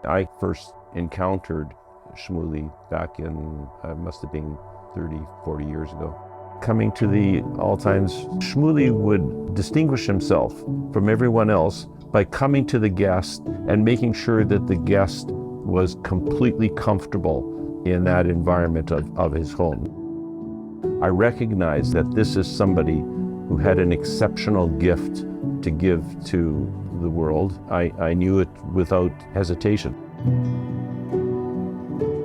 I first encountered Shmuly back in, must have been 30, 40 years ago. Coming to the Alteins, Shmuly would distinguish himself from everyone else by coming to the guest and making sure that the guest was completely comfortable in that environment of his home. I recognized that this is somebody who had an exceptional gift to give to the world. I knew it without hesitation.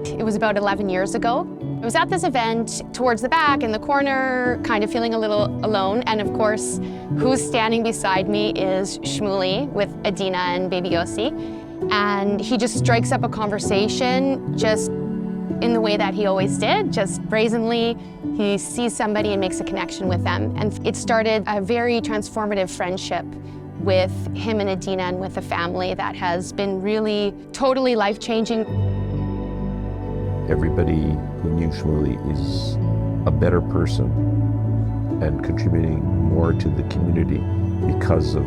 It was about 11 years ago. I was at this event towards the back in the corner, kind of feeling a little alone. And of course, who's standing beside me is Shmuly with Adina and baby Yossi. And he just strikes up a conversation just in the way that he always did, just brazenly. He sees somebody and makes a connection with them. And it started a very transformative friendship with him and Adina and with the family that has been really totally life-changing. Everybody who knew Shmuly is a better person and contributing more to the community because of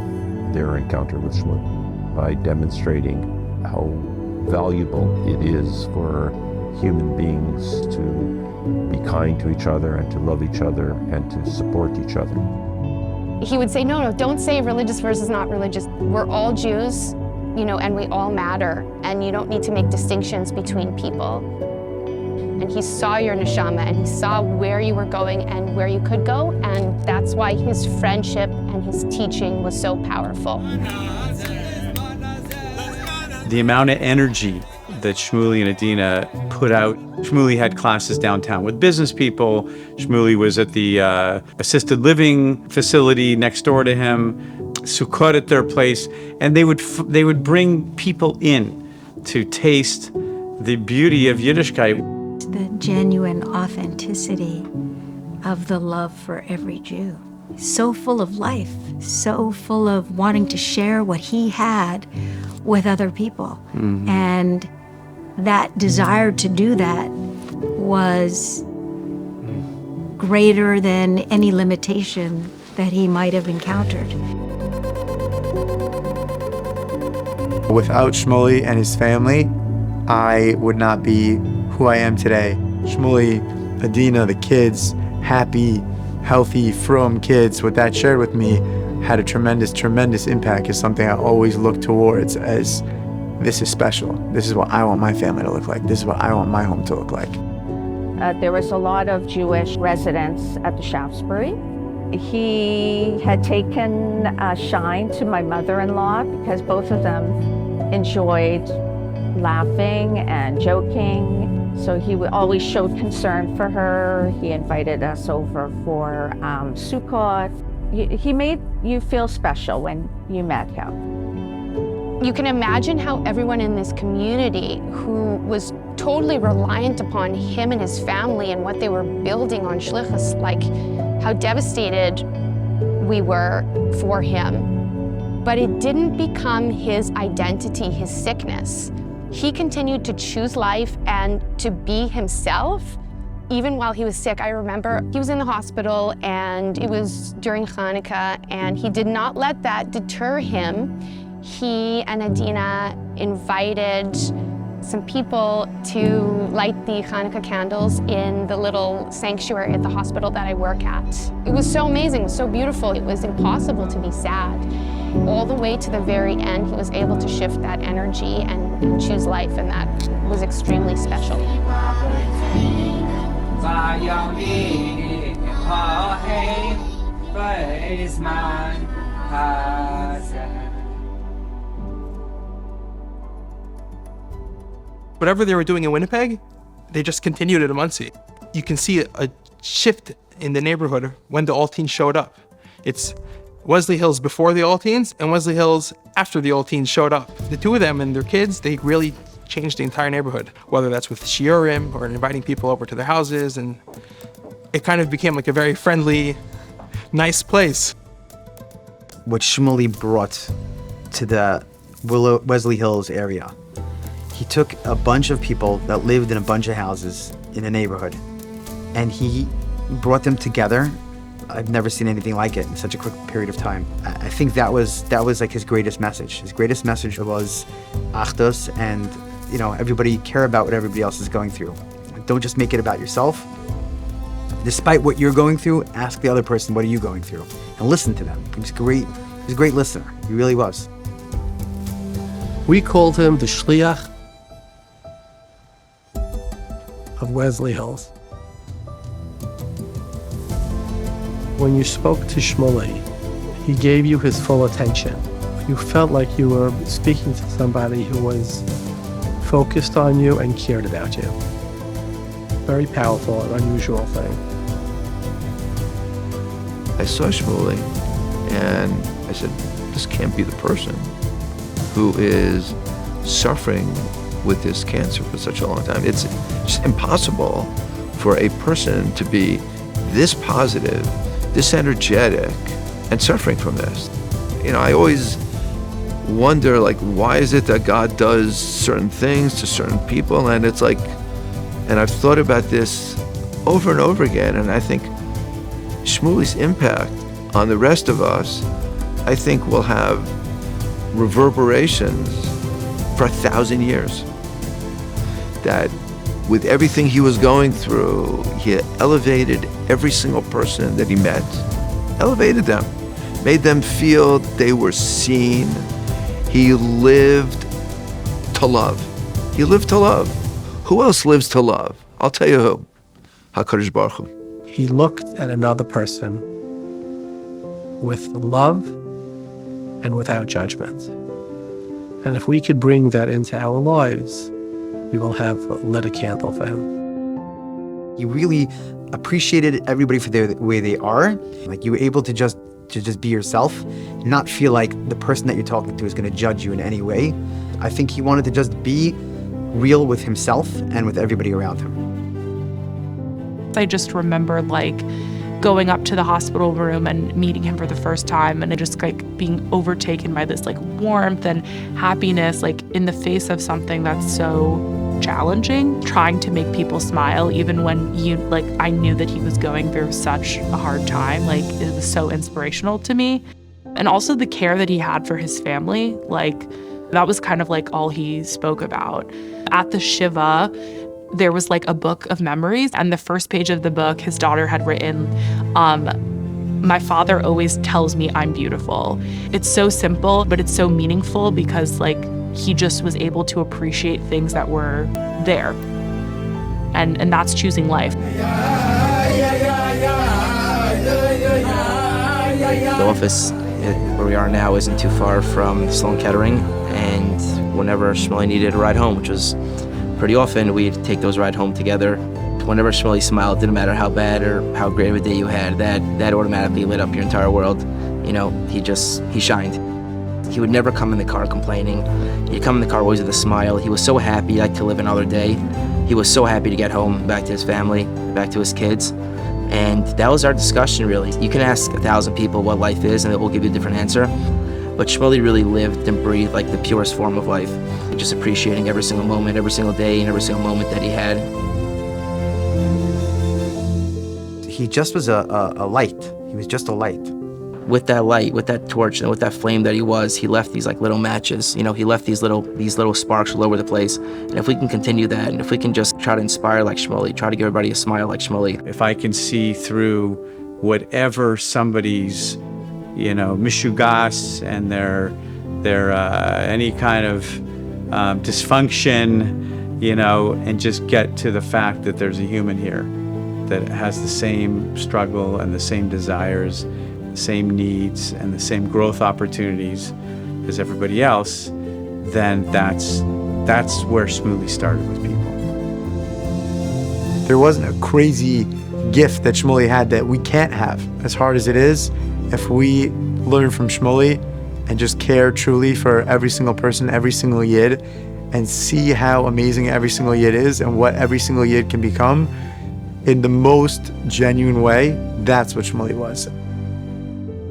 their encounter with Shmuly, by demonstrating how valuable it is for human beings to be kind to each other and to love each other and to support each other. He would say, no, don't say religious versus not religious. We're all Jews, and we all matter, and you don't need to make distinctions between people. And he saw your neshama, and he saw where you were going and where you could go, and that's why his friendship and his teaching was so powerful. The amount of energy that Shmuly and Adina put out. Shmuly had classes downtown with business people. Shmuly was at the assisted living facility next door to him, Sukkot at their place, and they would bring people in to taste the beauty of Yiddishkeit. The genuine authenticity of the love for every Jew. So full of life, so full of wanting to share what he had with other people. Mm-hmm. And that desire to do that was greater than any limitation that he might have encountered. Without Shmuly and his family, I would not be who I am today. Shmuly, Adina, the kids, happy, healthy, frum kids, what that shared with me had a tremendous, tremendous impact. It's something I always look towards as this is special. This is what I want my family to look like. This is what I want my home to look like. There was a lot of Jewish residents at the Shaftesbury. He had taken a shine to my mother-in-law because both of them enjoyed laughing and joking. So he always showed concern for her. He invited us over for Sukkot. He made you feel special when you met him. You can imagine how everyone in this community who was totally reliant upon him and his family and what they were building on Shlichus, like how devastated we were for him. But it didn't become his identity, his sickness. He continued to choose life and to be himself, even while he was sick. I remember he was in the hospital and it was during Hanukkah, and he did not let that deter him. He and Adina invited some people to light the Hanukkah candles in the little sanctuary at the hospital that I work at. It was so amazing, it was so beautiful. It was impossible to be sad. All the way to the very end, he was able to shift that energy and choose life, and that was extremely special. Whatever they were doing in Winnipeg, they just continued it in Muncie. You can see a shift in the neighborhood when the Alteins showed up. It's Wesley Hills before the Alteins and Wesley Hills after the Alteins showed up. The two of them and their kids, they really changed the entire neighborhood, whether that's with shiurim or inviting people over to their houses, and it kind of became like a very friendly, nice place. What Shmuly brought to the Wesley Hills area, he took a bunch of people that lived in a bunch of houses in the neighborhood, and he brought them together. I've never seen anything like it in such a quick period of time. I think that was like his greatest message. His greatest message was achdus and everybody care about what everybody else is going through. Don't just make it about yourself. Despite what you're going through, ask the other person, what are you going through? And listen to them. He was great. He was a great listener. He really was. We called him the Shliach of Wesley Hills. When you spoke to Shmuly, he gave you his full attention. You felt like you were speaking to somebody who was focused on you and cared about you. Very powerful and unusual thing. I saw Shmuly and I said, this can't be the person who is suffering with this cancer for such a long time. It's just impossible for a person to be this positive, this energetic, and suffering from this. I always wonder, why is it that God does certain things to certain people? And it's and I've thought about this over and over again, and I think Shmuly's impact on the rest of us, I think, will have reverberations for 1,000 years. That with everything he was going through, he elevated every single person that he met, elevated them, made them feel they were seen. He lived to love. He lived to love. Who else lives to love? I'll tell you who. HaKadosh Baruch Hu. He looked at another person with love and without judgment. And if we could bring that into our lives, we will have lit a candle for him. He really appreciated everybody for the way they are. You were able to just be yourself, not feel like the person that you're talking to is going to judge you in any way. I think he wanted to just be real with himself and with everybody around him. I just remember going up to the hospital room and meeting him for the first time, and just being overtaken by this warmth and happiness, in the face of something that's so challenging, trying to make people smile even when I knew that he was going through such a hard time. It was so inspirational to me. And also the care that he had for his family, that was kind of all he spoke about. At the Shiva, there was a book of memories, and the first page of the book, his daughter had written, my father always tells me I'm beautiful. It's so simple, but it's so meaningful because he just was able to appreciate things that were there. And that's choosing life. The office where we are now isn't too far from Sloan Kettering, and whenever Shmuly needed a ride home, which was pretty often, we'd take those rides home together. Whenever Shmuly smiled, didn't matter how bad or how great of a day you had, that automatically lit up your entire world. He shined. He would never come in the car complaining. He'd come in the car always with a smile. He was so happy to live another day. He was so happy to get home, back to his family, back to his kids. And that was our discussion, really. You can ask 1,000 people what life is, and it will give you a different answer. But Shmuly really lived and breathed the purest form of life, just appreciating every single moment, every single day, and every single moment that he had. He just was a light. He was just a light. With that light, with that torch, and with that flame that he left these little matches. He left these little sparks all over the place. And if we can continue that, and if we can just try to inspire like Shmuly, try to give everybody a smile like Shmuly. If I can see through whatever somebody's, mishugas and their any kind of dysfunction, and just get to the fact that there's a human here that has the same struggle and the same desires, the same needs, and the same growth opportunities as everybody else, then that's where Shmuly started with people. There wasn't a crazy gift that Shmuly had that we can't have. As hard as it is, if we learn from Shmuly and just care truly for every single person, every single yid, and see how amazing every single yid is and what every single yid can become in the most genuine way, that's what Shmuly was.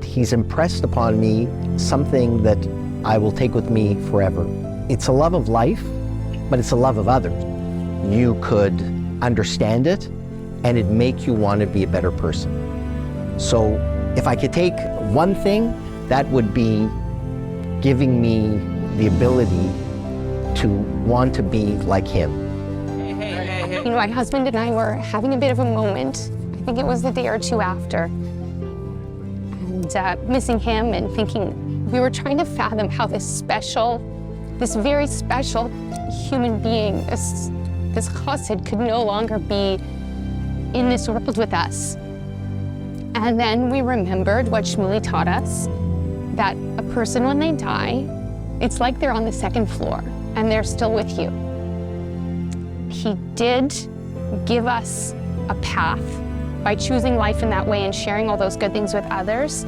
He's impressed upon me something that I will take with me forever. It's a love of life, but it's a love of others. You could understand it, and it'd make you want to be a better person. So if I could take one thing, that would be giving me the ability to want to be like him. You know, my husband and I were having a bit of a moment. I think it was the day or two after. And missing him and thinking, we were trying to fathom how this very special human being, this chassid, could no longer be in this world with us. And then we remembered what Shmuly taught us, that a person, when they die, it's like they're on the second floor and they're still with you. He did give us a path by choosing life in that way and sharing all those good things with others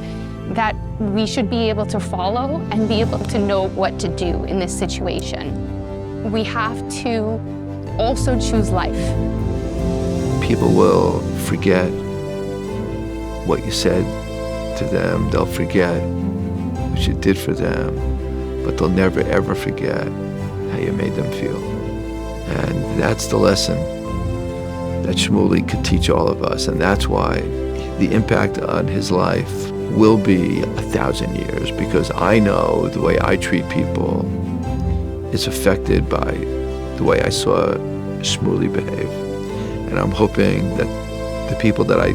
that we should be able to follow and be able to know what to do in this situation. We have to also choose life. People will forget what you said to them. They'll forget what you did for them, but they'll never ever forget how you made them feel. And that's the lesson that Shmuly could teach all of us, and that's why the impact on his life will be 1,000 years, because I know the way I treat people is affected by the way I saw Shmuly behave. And I'm hoping that the people that I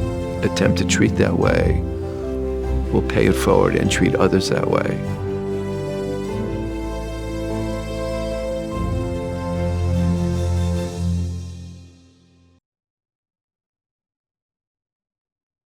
attempt to treat that way will pay it forward and treat others that way.